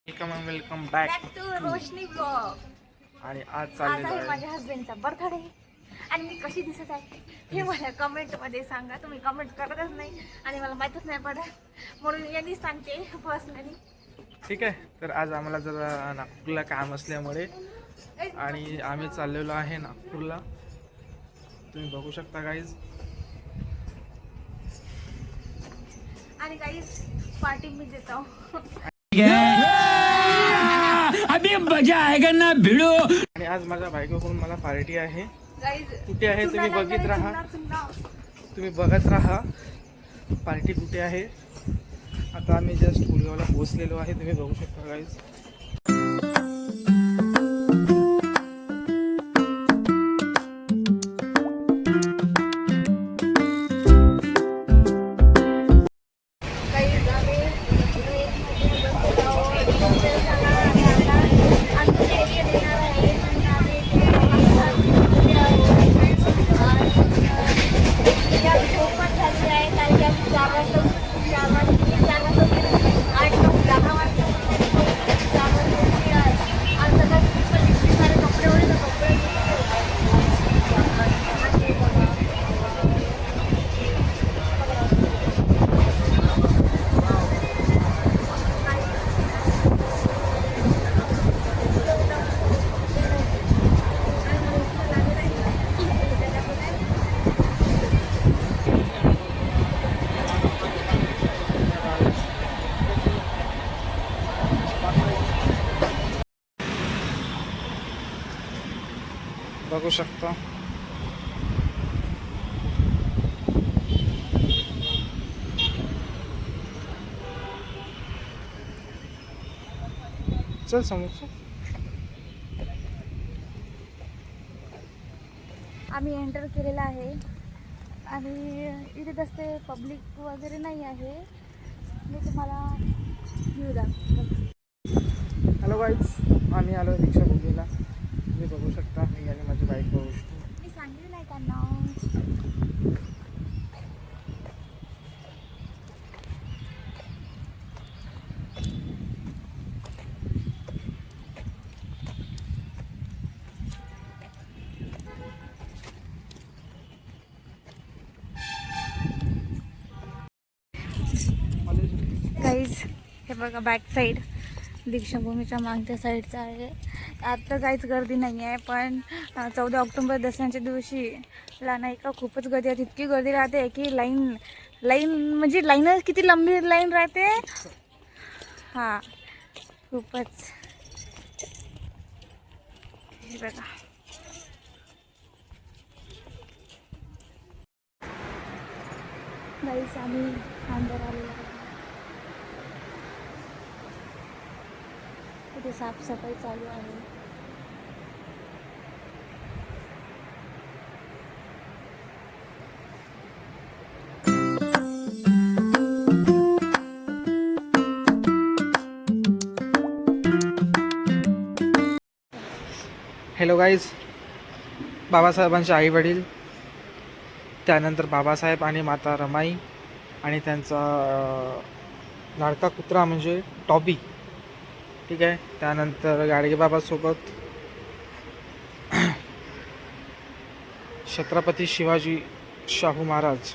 Welcome back to Roshni blog. आणि आज आज चाललेलो आहे आहे माझ्या हस्बंडचा बर्थडे आणि मी कशी दिसत आहे हे मला कमेंट मध्ये सांगा. तुम्ही कमेंट करतच नाही आणि मला माहीतच नाही पडत, म्हणून यांनी सांगते पर्सनली. ठीक आहे. तर आज आम्हाला जरा नागपूरला काम असल्यामुळे आणि आम्ही चाललेलो आहे नागपूरला. तुम्ही बघू शकता गाईज. आणि काही पार्टी मी देतो. अभी मजा आएगा ना भिड़ो. आणि आज माझ्या बायकोकडून मला पार्टी आहे. गाईज कुठे आहे तुम्ही बघत राहा, तुम्ही बघत राहा पार्टी कुठे आहे. आता आम्ही जस्ट पुलगावला पोहोचलेलो आहे. तुम्ही बघू शकता गाईज. बघू शकता चल समोर. आम्ही एंटर केलेला आहे आणि इथे तसे पब्लिक वगैरे नाही आहे. मी तुम्हाला व्ह्यू दाखवतो. हॅलो गाईज, आम्ही आलो रिक्षा बघायला. तुम्ही बघू शकता मी आणि माझी बाईक बघू शकतो. मी सांगितलं आहे त्यांना. गाईज हे बघा बॅक साईड दीक्षाभूमीच्या मागच्या साईडचं आहे. आत्ता काहीच गर्दी नाही आहे, पण 14 ऑक्टोबर दसऱ्याच्या दिवशी ला नाही का खूपच गर्दी आहे. इतकी गर्दी राहते की लाईन म्हणजे लाईनच किती लंबी लाईन राहते. हां खूपच. हे बघा गाईज आम्ही अंदर आलेलो आहे. इथे साफसफाई चालू आहे. हॅलो गाईज, बाबासाहेबांचे आई वडील, त्यानंतर बाबासाहेब आणि माता रमाई आणि त्यांचा लाडका कुत्रा म्हणजे टॉबी. ठीक आहे. त्यानंतर गाडगेबाबासोबत छत्रपती शिवाजी शाहू महाराज.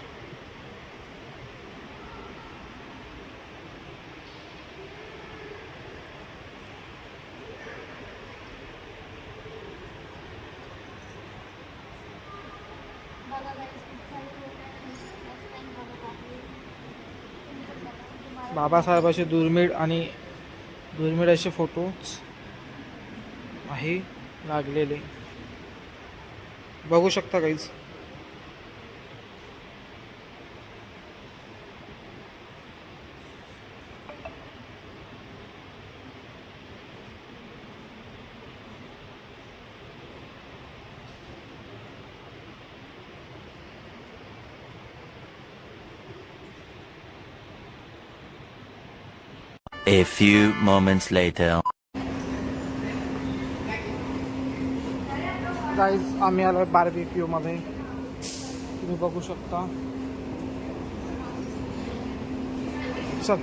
बाबासाहेबांचे दुर्मिळ असे फोटोज आहे लागलेले. बघू शकता काहीच. A few moments later. Guys आम्ही आलो बार्बेक्यू मध्ये. तुम्ही बघू शकता. चल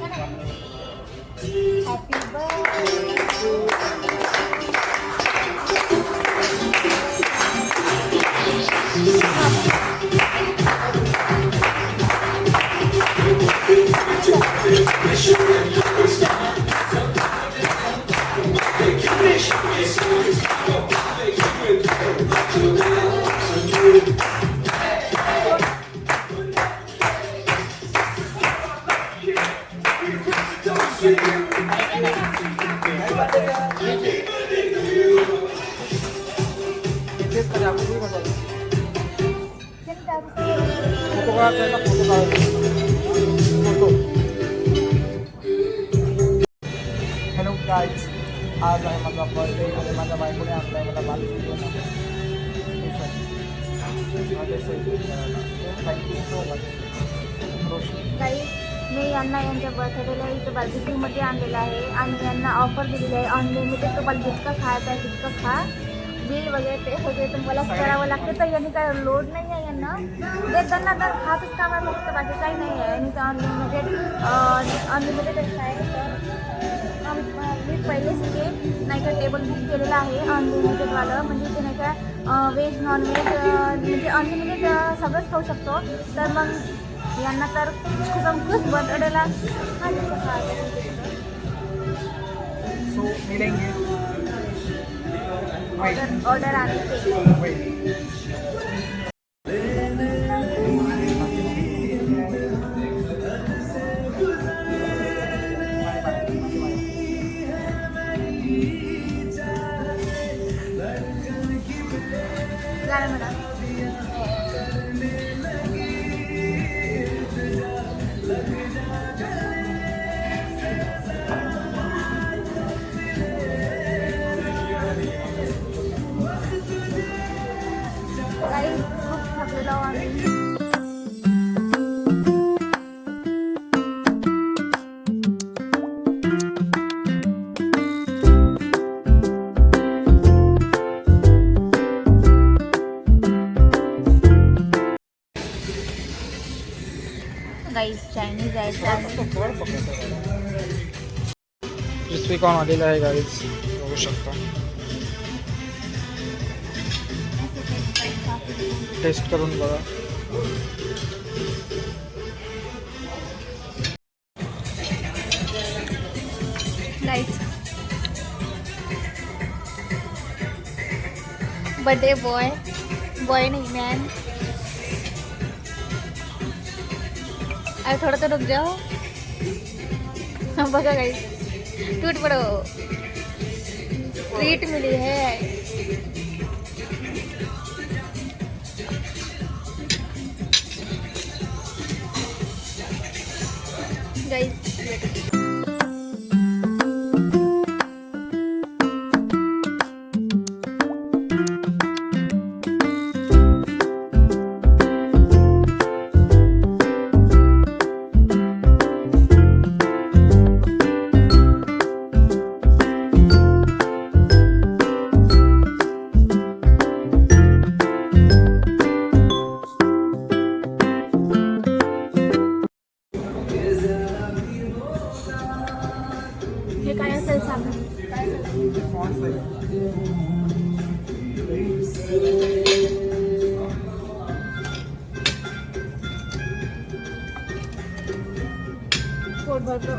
हॅपी बर्थडे. इथेच कधी आपण फोटो काढायचा फोटो. हॅलो गाईज, आज आहे माझा बर्थडे आणि माझ्या बायकोने आणला आहे मला बालसुंदर थँक्यू सो मच. रोशनी काही मी यांना यांच्या बर्थडेला इथं बार्बिक्यूमध्ये आणलेलं आहे आणि यांना ऑफर दिलेली आहे अनलिमिटेड. तुम्हाला जितकं खायचं आहे तितकं खा. बिल वगैरे ते वगैरे तुम्हालाच करावं लागते. तर यांनी काय लोड नाही आहे यांना. त्यांना तर खातच कामाला फक्त बाकी काही नाही आहे. आणि तर अनलिमिटेड असं आहे. तर मी पहिलेच ते नाही का टेबल बुक केलेलं आहे अनलिमिटेडवालं. म्हणजे ते नाही का व्हेज नॉनव्हेज म्हणजे अनलिमिटेड सगळंच खाऊ शकतो. तर मग यांना तर खुश बर्थडेला सो मिलेंगे. ऑर्डर आली ते. गाणं म्हणा. काही खूप थकलेलो आम्ही. गाईस चायनीज जायचं आहे. क्रिस्पी कॉर्न आलेला आहे गाईज, बघू शकता. टेस्ट करून बघा. गाईस बर्थडे बॉय नहीं मैन. अरे थोड़ा तो रुक जाओ. बघा गाइस टूट पड़ो. ट्रीट मिली है. गाइस हे काय असेल सांग. पोट भरतो.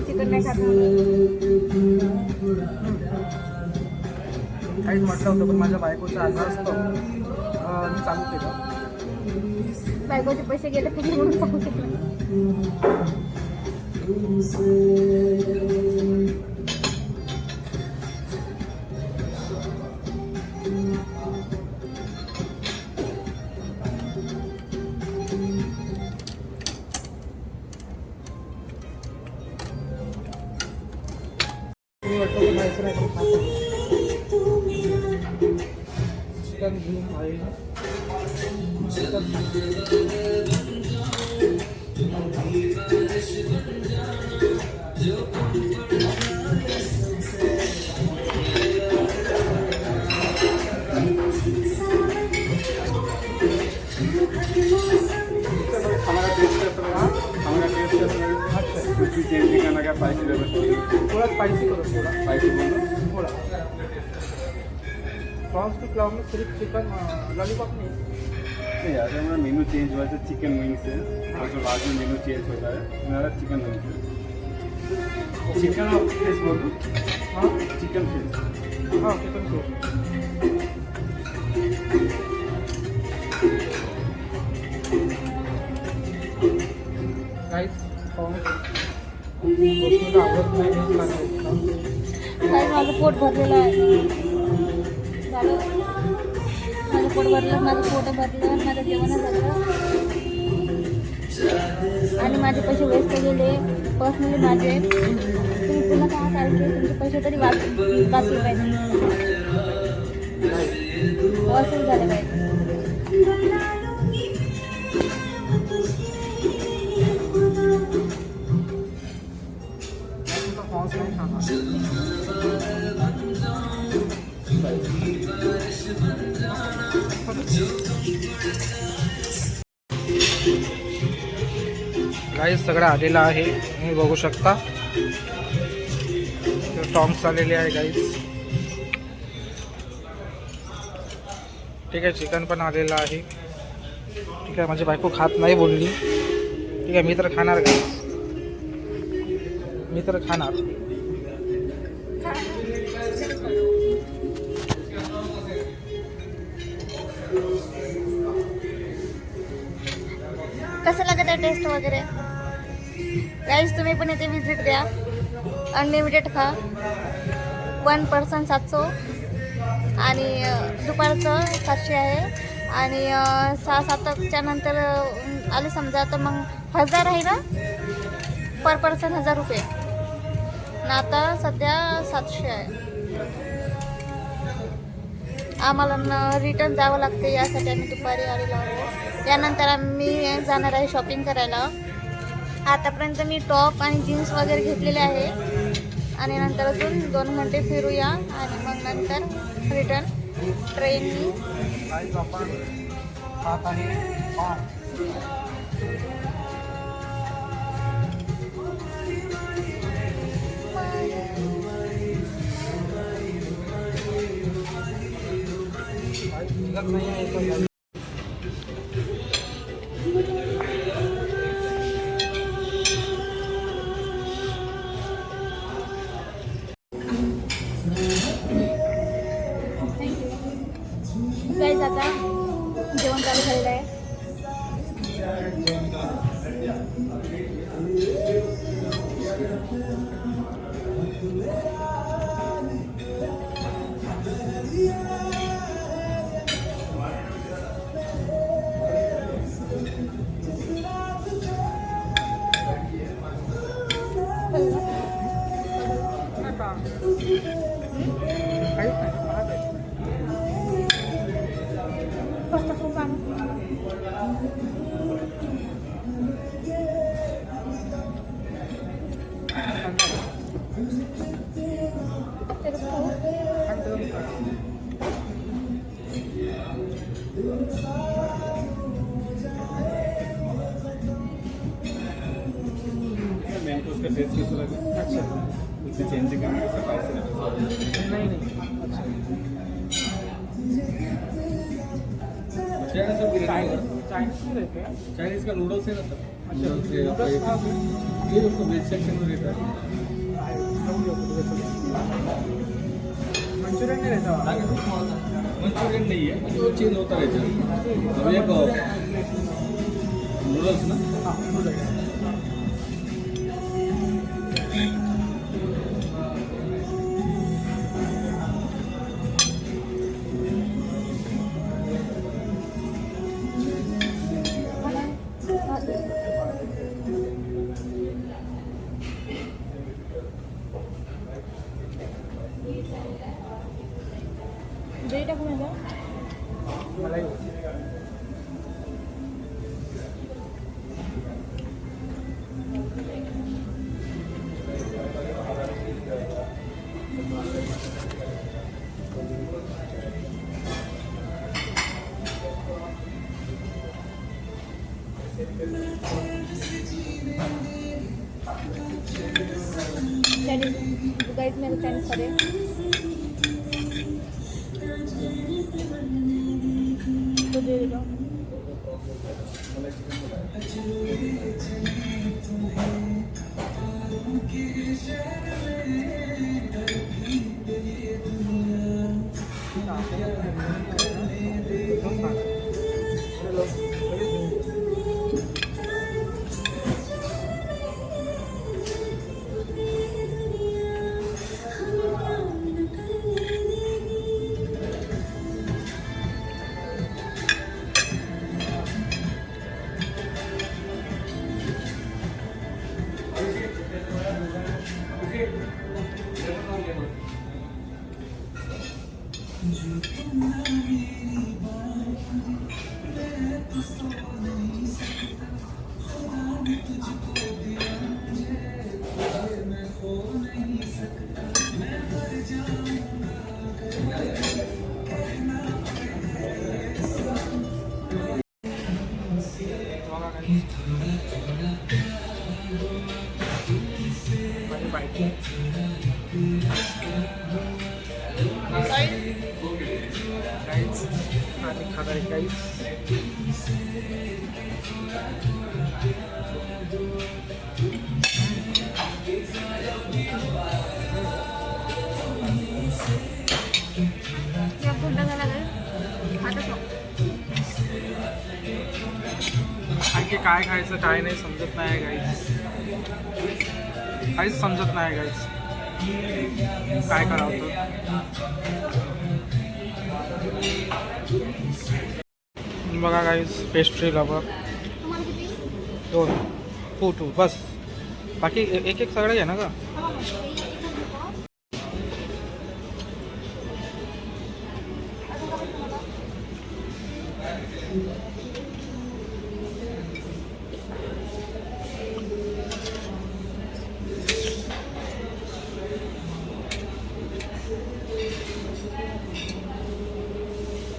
चिकन नाही खात म्हणून. काहीच म्हटलं होतं पण माझ्या बायकोचं आजार असतं मी चालू केलं. बायकोचे पैसे गेले पाहिजे म्हणून चालू केलं. मी वाटतं की खायचं नाही पण खातो. चिकन घेऊन आहे. हमारा टेस्ट अच्छा कुछ भी चेंज नहीं करना क्या स्पाइसी लेवल थोड़ा स्पाइसी करो थोड़ा स्पाइसी बोलो थोड़ा प्रॉन्स के क्लाव में सिर्फ चिकन लॉलीपॉप नहीं नहीं यार हमारा मेनू चेंज हुआ है चिकन विंग्स है और जो लास्ट में मेनू चेंज होता है हमारा चिकन विंग्स है चिकन और फिश बोलो हाँ चिकन फिश हाँ चिकन फिश गाइस प्रॉन्स गोष्टीला आवडत नाही मी खाण्यापेक्षा. काय माझं पोट भरलेलं आहे. झालं माझं पोट भरलं, माझं पोट भरलं, माझं जेवण झालं आणि माझे पैसे वेस्ट गेले. पर्सनली माझे तुम्ही पुन्हा काय चालते तुमचे पैसे तरी वाचले पाहिजे, वसूल झाले पाहिजे. प्रॉन्स नाही खाणार. गाईस सगळं आलेलं आहे तुम्ही बघू शकता. टॉंग्स आलेले आहे गाईस. ठीक आहे चिकन पण आलेलं आहे. ठीक आहे माझी बायको खात नाही बोलली. ठीक आहे मी तर खाणार गाईस, मी तर खाणार. कसं लागत आहे टेस्ट वगैरे. गाईस तुम्ही पण इथे विजिट द्या. अनलिमिटेड खा. 1 पर्सन 700 आणि दुपारचं 700 आहे आणि 6-7च्या नंतर आले समजा तर मग 1000 आहे ना पर पर्सन 1000 रुपये ना. आता सध्या 700 आहे. आम्हाला रिटर्न जावं लागते यासाठी आम्ही दुपारी आलेलो आहोत. यानंतर आम्ही जाणार आहे शॉपिंग करायला. आतापर्यंत मी टॉप आणि जीन्स वगैरे घेतलेले आहे आणि नंतर अजून 2 घंटे फिरूया आणि मग नंतर रिटर्न ट्रेननी. गाईस आपण खात आहे पाव. निघत नाही आहे तो गाईस. गाईस आता जेवण चालू झालेलं आहे. काहीच नाही महाग आहे. पस्ता खूप आणू. मेन तो उसका टेस्ट कैसा लगा अच्छा उसे चेंज करने का स्पाइसी लेवल नहीं नहीं अच्छा चाइनीज चाइनीज में रहते हैं. चाइनीज का नूडल्स है ना सर वेज सेक्शनवर येतात. मंचुरियन नाही रहता मंचुरियन नाही आहे तो चेंज होता याच्यात. एक नूडल्स ना. दही टाकू नका. मलाई गाइस मेरे फ्रेंड्स करे तो दे दो. माझी बायको काहीच आणि खाणारी काहीच या पुन्हा झाला काय आता आणखी काय खायचं काय नाही समजत नाही गाईस. काहीच समजत नाही गाईस काय करावं तर. बघा गाईस पेस्ट्री लवर तुम्हाला किती 2 बस. बाकी एक एक सगळं घे ना का.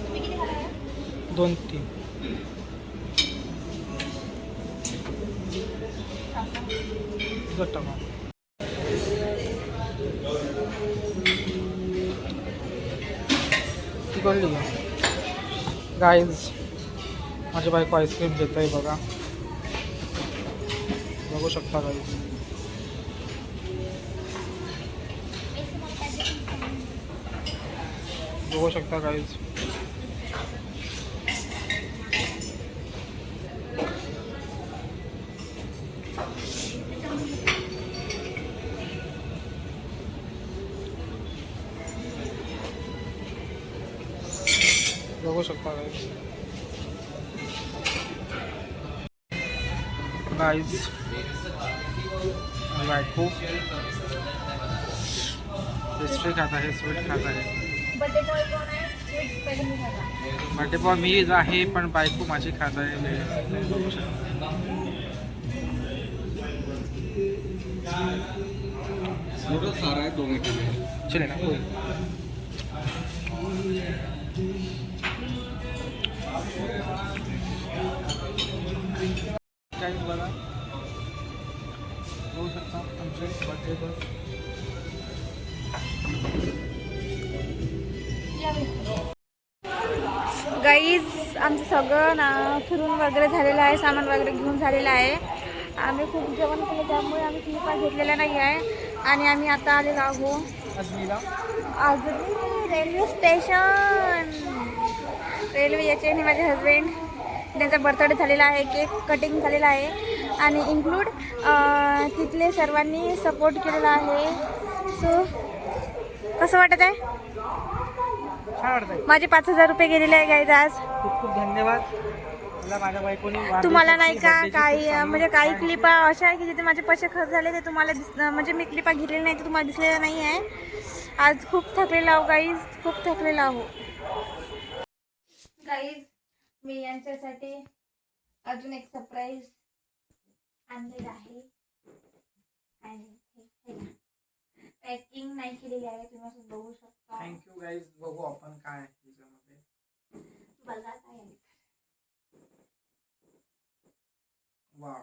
तुम्ही किती खाणार आहे? 2-3 टाका. ती कळली का गाईज. माझी बायको आईस्क्रीम देत आहे बघा. बघू शकता गाईज. बघू शकता गाईज. बघू शकता गाईज. बायको पेस्ट्री खात आहे स्वीट खात आहे. बर्थडे बॉय कोण आहे? स्वीट पहिले मी खाणार. बर्थडे बॉय मीच आहे पण बायको माझी खात आहे. बघू शकता. नूडल्स आ रहा है 2 मिनट में. चले ना कोई. काही बघा बघू शकता आमचे बर्थडे बॉय. गाईज आमचं सगळं ना फिरून वगैरे झालेलं आहे. सामान वगैरे घेऊन झालेलं आहे. आम्ही खूप जेवण केलं त्यामुळे आम्ही क्लिपा घेतलेल्या नाही आहे आणि आम्ही आता आलेलो आहोत अजनीला. आजनी रेल्वे स्टेशन. रेल्वे याचे आणि माझे हजबंड त्यांचा बर्थडे झालेला आहे, केक कटिंग झालेला आहे आणि इन्क्लूड तिथले सर्वांनी सपोर्ट केलेला आहे. सो कसं वाटत आहे? छान वाटतंय. माझे 5,000 रुपये गेलेले आहे गाईज आज. खूप खूप धन्यवाद. मला माझ्या बायकोनी तुम्हाला नाही का वाढदिवसाची काही खूप चांगली म्हणजे काही शुभेच्छा. क्लिपा अशा आहे की जिथे माझे पैसे खर्च झाले ते तुम्हाला म्हणजे मी क्लिपा घेतलेल्या नाही, ते तुम्हाला दिसलेलं नाही आहे. आज खूप थकलेला आहो गाईज, खूप थकलेला आहो गाईज. मी यांच्यासाठी अजून एक सरप्राईज आणलेलं आहे आणि पॅकिंग नाही केलेली आहे, तुम्ही असं बघू शकता. Thank you guys. बघू आपण काय आहे त्याच्यामध्ये. बघा काय आहे. वा,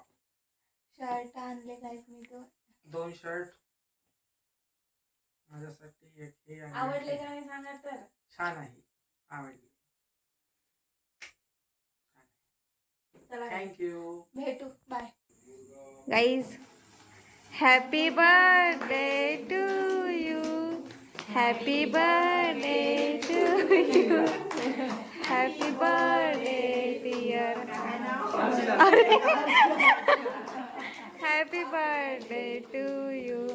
शर्ट आणले गाईज मी तो. 2 शर्ट माझ्यासाठी. एक हे आणि आवडले एक का नाही सांगा तर. छान आहे, आवडले. चला थँक्यू. भेटू, bye guys. Happy birthday to you, happy birthday to you, happy birthday dear. Happy birthday to you.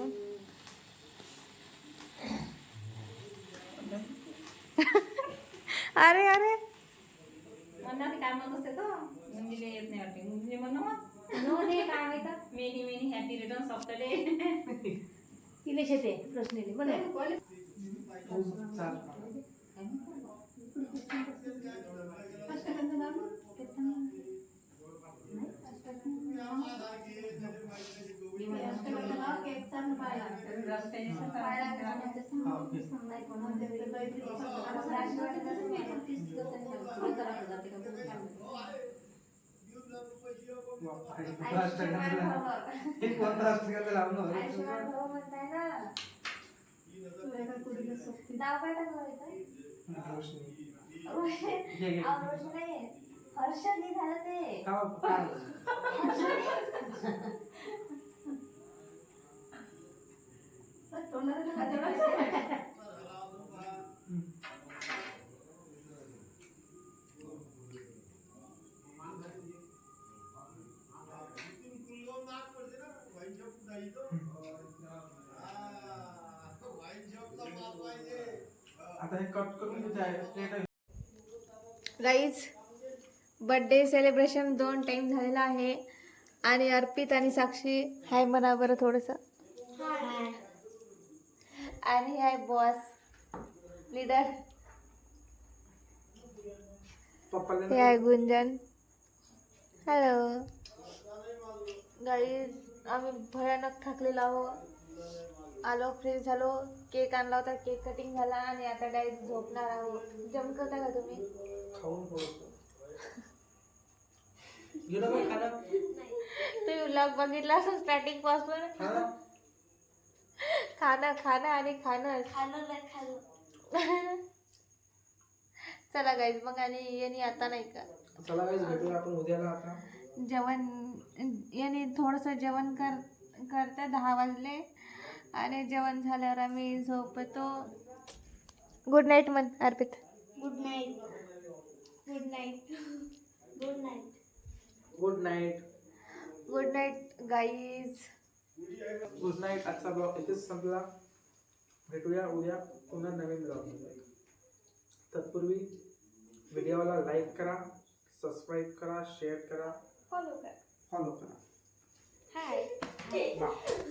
अरे अरे हर्षदी झालं ते. आता हे कट करून कुठे आहे प्लेट आहे. गाईज, बर्थडे सेलिब्रेशन 2 टाइम झालेला आहे आणि अर्पित आणि साक्षी हाय म्हणा बरं थोडंसं. आणि हे आहे बॉस लीडर. पप्पाला हे आहे गुंजन. हॅलो गाईज, आम्ही भयानक थकलेलो आहो. आलो, फ्रेश झालो, केक आणला होता, केक कटिंग झाला आणि आता डायरेक्ट झोपणार आहोत. जेवण करता का तुम्ही? खाऊन थोडंसं. गेलं काय खाणं? तुम्ही व्लॉग बघितला असं स्टार्टिंग पासून. खाणं? खाणं खाणं आणि खाणं खाणं नाही खाल्लं. चला गाईज मग. आणि यांनी आता नाही का चला गाईज, भेटूया आपण उद्याला. आता जेवण यांनी थोडंसं जेवण करते. 10 वाजले आणि जेवण झाल्यावर आम्ही झोपतो. गुड नाईट म्हण Arpit. Good night. Good night. Good night. Good night. Good night guys. Good night. आजचा ब्लॉग इथेच संपला. भेटूया उद्या पुन्हा नवीन ब्लॉगमध्ये. तत्पूर्वी व्हिडिओला लाईक करा, सबस्क्राईब करा, शेअर करा, फॉलो करा. फॉलो करा. हाय. बाय.